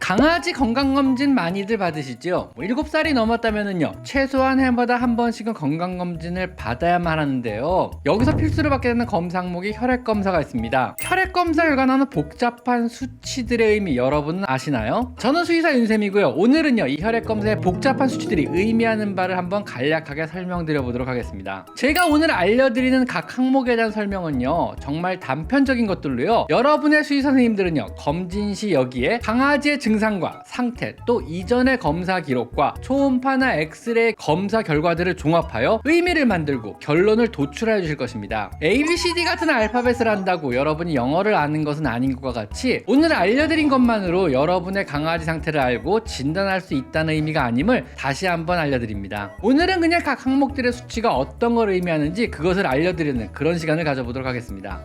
강아지 건강검진 많이들 받으시죠? 7살이 넘었다면요 최소한 해마다 한 번씩은 건강검진을 받아야만 하는데요, 여기서 필수로 받게 되는 검사 항목이 혈액검사가 있습니다. 혈액검사 결과나는 복잡한 수치들의 의미 여러분은 아시나요? 저는 수의사 윤쌤이고요. 오늘은요 이 혈액검사의 복잡한 수치들이 의미하는 바를 한번 간략하게 설명드려 보도록 하겠습니다. 제가 오늘 알려드리는 각 항목에 대한 설명은요 정말 단편적인 것들로요, 여러분의 수의사 선생님들은요 검진 시 여기에 강아지의 증상과 상태, 또 이전의 검사 기록과 초음파나 엑스레이 검사 결과들을 종합하여 의미를 만들고 결론을 도출해 주실 것입니다. ABCD 같은 알파벳을 한다고 여러분이 영어를 아는 것은 아닌 것과 같이 오늘 알려드린 것만으로 여러분의 강아지 상태를 알고 진단할 수 있다는 의미가 아님을 다시 한번 알려드립니다. 오늘은 그냥 각 항목들의 수치가 어떤 걸 의미하는지 그것을 알려드리는 그런 시간을 가져보도록 하겠습니다.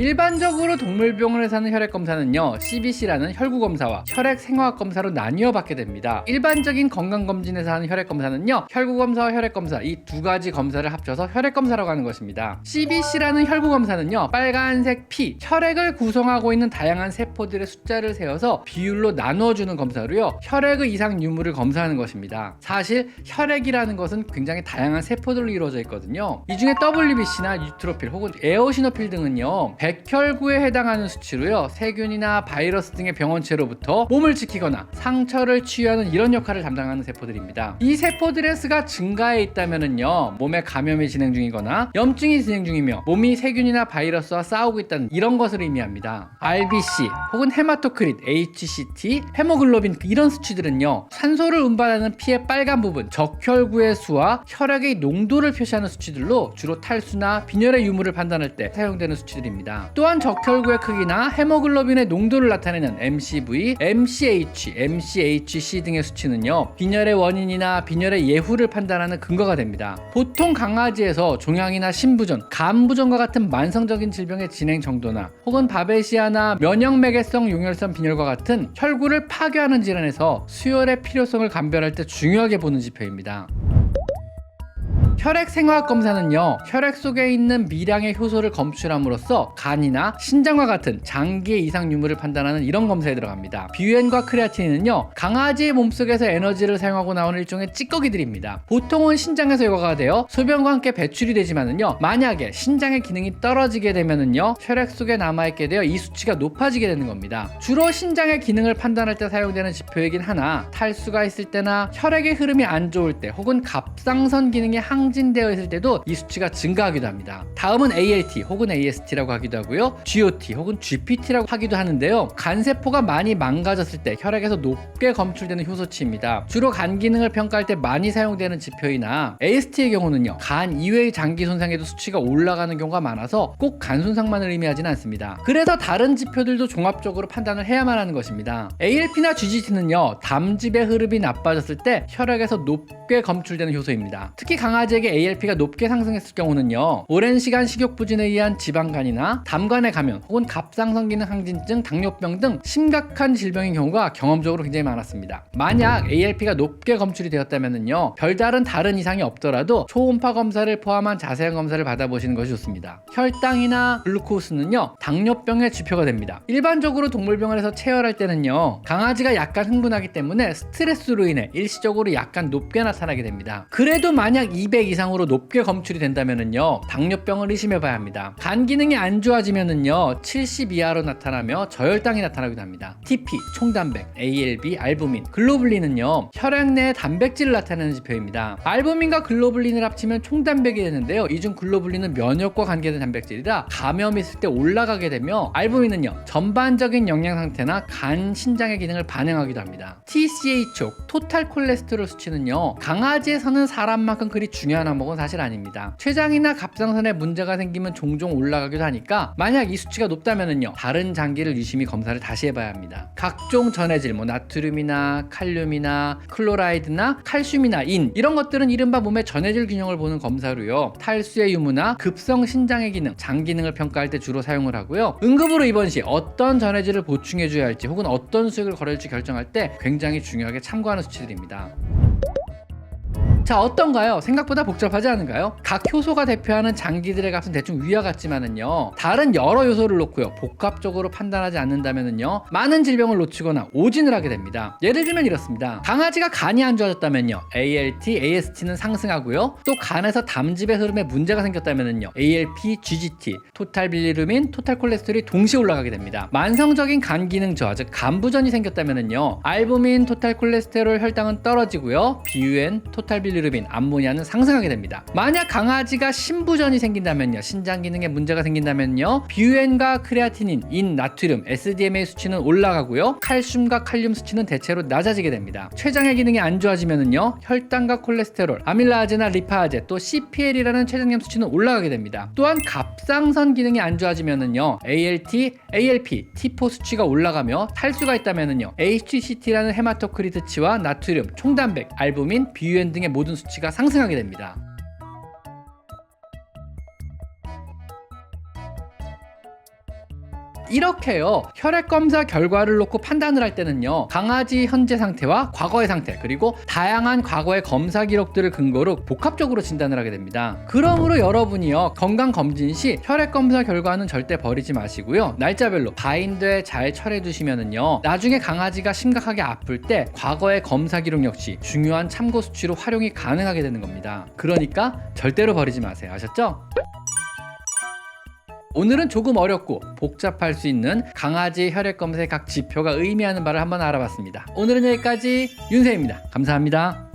일반적으로 동물병원에서 하는 혈액검사는요 CBC라는 혈구검사와 혈액생화학검사로 나뉘어 받게 됩니다. 일반적인 건강검진에서 하는 혈액검사는요 혈구검사와 혈액검사 이 두 가지 검사를 합쳐서 혈액검사라고 하는 것입니다. CBC라는 혈구검사는요 빨간색 피, 혈액을 구성하고 있는 다양한 세포들의 숫자를 세어서 비율로 나눠주는 검사로요 혈액의 이상 유무를 검사하는 것입니다. 사실 혈액이라는 것은 굉장히 다양한 세포들로 이루어져 있거든요. 이 중에 WBC나 뉴트로필 혹은 에오시노필 등은요 백혈구에 해당하는 수치로요 세균이나 바이러스 등의 병원체로부터 몸을 지키거나 상처를 치유하는 이런 역할을 담당하는 세포들입니다. 이 세포들의 수가 증가해 있다면은요 몸에 감염이 진행 중이거나 염증이 진행 중이며 몸이 세균이나 바이러스와 싸우고 있다는 이런 것을 의미합니다. RBC 혹은 헤마토크릿, HCT, 헤모글로빈 이런 수치들은요 산소를 운반하는 피의 빨간 부분 적혈구의 수와 혈액의 농도를 표시하는 수치들로 주로 탈수나 빈혈의 유무를 판단할 때 사용되는 수치들입니다. 또한 적혈구의 크기나 헤모글로빈의 농도를 나타내는 MCV, MCH, MCHC 등의 수치는요 빈혈의 원인이나 빈혈의 예후를 판단하는 근거가 됩니다. 보통 강아지에서 종양이나 심부전, 간부전과 같은 만성적인 질병의 진행 정도나 혹은 바베시아나 면역매개성 용혈성 빈혈과 같은 혈구를 파괴하는 질환에서 수혈의 필요성을 감별할 때 중요하게 보는 지표입니다. 혈액생화학 검사는요 혈액 속에 있는 미량의 효소를 검출함으로써 간이나 신장과 같은 장기의 이상 유무를 판단하는 이런 검사에 들어갑니다. 비유엔과 크레아틴은요 강아지의 몸속에서 에너지를 사용하고 나오는 일종의 찌꺼기들입니다. 보통은 신장에서 요과가 되어 소변과 함께 배출이 되지만은요 만약에 신장의 기능이 떨어지게 되면은요 혈액 속에 남아있게 되어 이 수치가 높아지게 되는 겁니다. 주로 신장의 기능을 판단할 때 사용되는 지표이긴 하나 탈수가 있을 때나 혈액의 흐름이 안 좋을 때 혹은 갑상선 기능이 항진되어 있을 때도 이 수치가 증가하기도 합니다. 다음은 ALT 혹은 AST라고 하기도 하고요 GOT 혹은 GPT라고 하기도 하는데요 간세포가 많이 망가졌을 때 혈액에서 높게 검출되는 효소치입니다. 주로 간 기능을 평가할 때 많이 사용되는 지표이나 AST의 경우는요 간 이외의 장기 손상에도 수치가 올라가는 경우가 많아서 꼭 간 손상만을 의미하지는 않습니다. 그래서 다른 지표들도 종합적으로 판단을 해야만 하는 것입니다. ALP나 GGT는요 담즙의 흐름이 나빠졌을 때 혈액에서 높게 검출되는 효소입니다. 특히 강아지에게 ALP가 높게 상승했을 경우는요 오랜 시간 식욕 부진에 의한 지방간이나 담관의 감염 혹은 갑상선 기능 항진증, 당뇨병 등 심각한 질병인 경우가 경험적으로 굉장히 많았습니다. 만약 ALP가 높게 검출이 되었다면요 별다른 다른 이상이 없더라도 초음파 검사를 포함한 자세한 검사를 받아보시는 것이 좋습니다. 혈당이나 글루코스는요 당뇨병의 지표가 됩니다. 일반적으로 동물병원에서 체열할 때는요 강아지가 약간 흥분하기 때문에 스트레스로 인해 일시적으로 약간 높게 나타나게 됩니다. 그래도 만약 200 이상으로 높게 검출이 된다면은요 당뇨병을 의심해봐야 합니다. 간 기능이 안 좋아지면은요 70 이하로 나타나며 저혈당이 나타나기도 합니다. TP, 총단백, ALB, 알부민, 글로불린은요 혈액 내의 단백질을 나타내는 지표입니다. 알부민과 글로불린을 합치면 총단백이 되는데요 이 중 글로불린은 면역과 관계된 단백질이라 감염이 있을 때 올라가게 되며 알부민은요 전반적인 영양 상태나 간, 신장의 기능을 반영하기도 합니다. TCHO, 토탈 콜레스테롤 수치는요 강아지에서는 사람만큼 그리 중요한 항목은 사실 아닙니다. 췌장이나 갑상선에 문제가 생기면 종종 올라가기도 하니까 만약 이 수치가 높다면은요 다른 장기를 유심히 검사를 다시 해봐야 합니다. 각종 전해질 나트륨이나 칼륨이나 클로라이드나 칼슘이나 인 이런 것들은 이른바 몸의 전해질 균형을 보는 검사로요 탈수의 유무나 급성 신장의 기능, 장 기능을 평가할 때 주로 사용을 하고요 응급으로 입원 시 어떤 전해질을 보충해줘야 할지 혹은 어떤 수액을 걸어줄지 결정할 때 굉장히 중요하게 참고하는 수치들입니다. 자, 어떤가요? 생각보다 복잡하지 않은가요? 각 효소가 대표하는 장기들의 값은 대충 위와 같지만은요, 다른 여러 요소를 놓고요 복합적으로 판단하지 않는다면은요 많은 질병을 놓치거나 오진을 하게 됩니다. 예를 들면 이렇습니다. 강아지가 간이 안 좋아졌다면요 ALT, AST는 상승하고요, 또 간에서 담즙의 흐름에 문제가 생겼다면은요 ALP, GGT, 토탈 빌리루빈, 토탈 콜레스테롤이 동시에 올라가게 됩니다. 만성적인 간 기능 저하, 즉 간부전이 생겼다면은요 알부민, 토탈 콜레스테롤, 혈당은 떨어지고요 BUN, 토탈 빌리루빈, 암모니아는 상승하게 됩니다. 만약 강아지가 신부전이 생긴다면요, 신장 기능에 문제가 생긴다면요 BUN과 크레아티닌, 인, 나트륨, SDMA 수치는 올라가고요 칼슘과 칼륨 수치는 대체로 낮아지게 됩니다. 췌장의 기능이 안 좋아지면은요 혈당과 콜레스테롤, 아밀라아제나 리파아제, 또 CPL이라는 췌장염 수치는 올라가게 됩니다. 또한 갑상선 기능이 안 좋아지면은요 ALT, ALP, T4 수치가 올라가며 탈수가 있다면은요 HCT라는 헤마토크리트치와 나트륨, 총단백, 알부민, BUN 등의 모든 수치가 상승하게 됩니다. 이렇게요 혈액 검사 결과를 놓고 판단을 할 때는요 강아지 현재 상태와 과거의 상태, 그리고 다양한 과거의 검사 기록들을 근거로 복합적으로 진단을 하게 됩니다. 그러므로 여러분이요 건강검진 시 혈액 검사 결과는 절대 버리지 마시고요 날짜별로 바인더에 잘 처리해 두시면은요 나중에 강아지가 심각하게 아플 때 과거의 검사 기록 역시 중요한 참고 수치로 활용이 가능하게 되는 겁니다. 그러니까 절대로 버리지 마세요. 아셨죠? 오늘은 조금 어렵고 복잡할 수 있는 강아지 혈액 검사의 각 지표가 의미하는 바를 한번 알아봤습니다. 오늘은 여기까지. 윤세입니다. 감사합니다.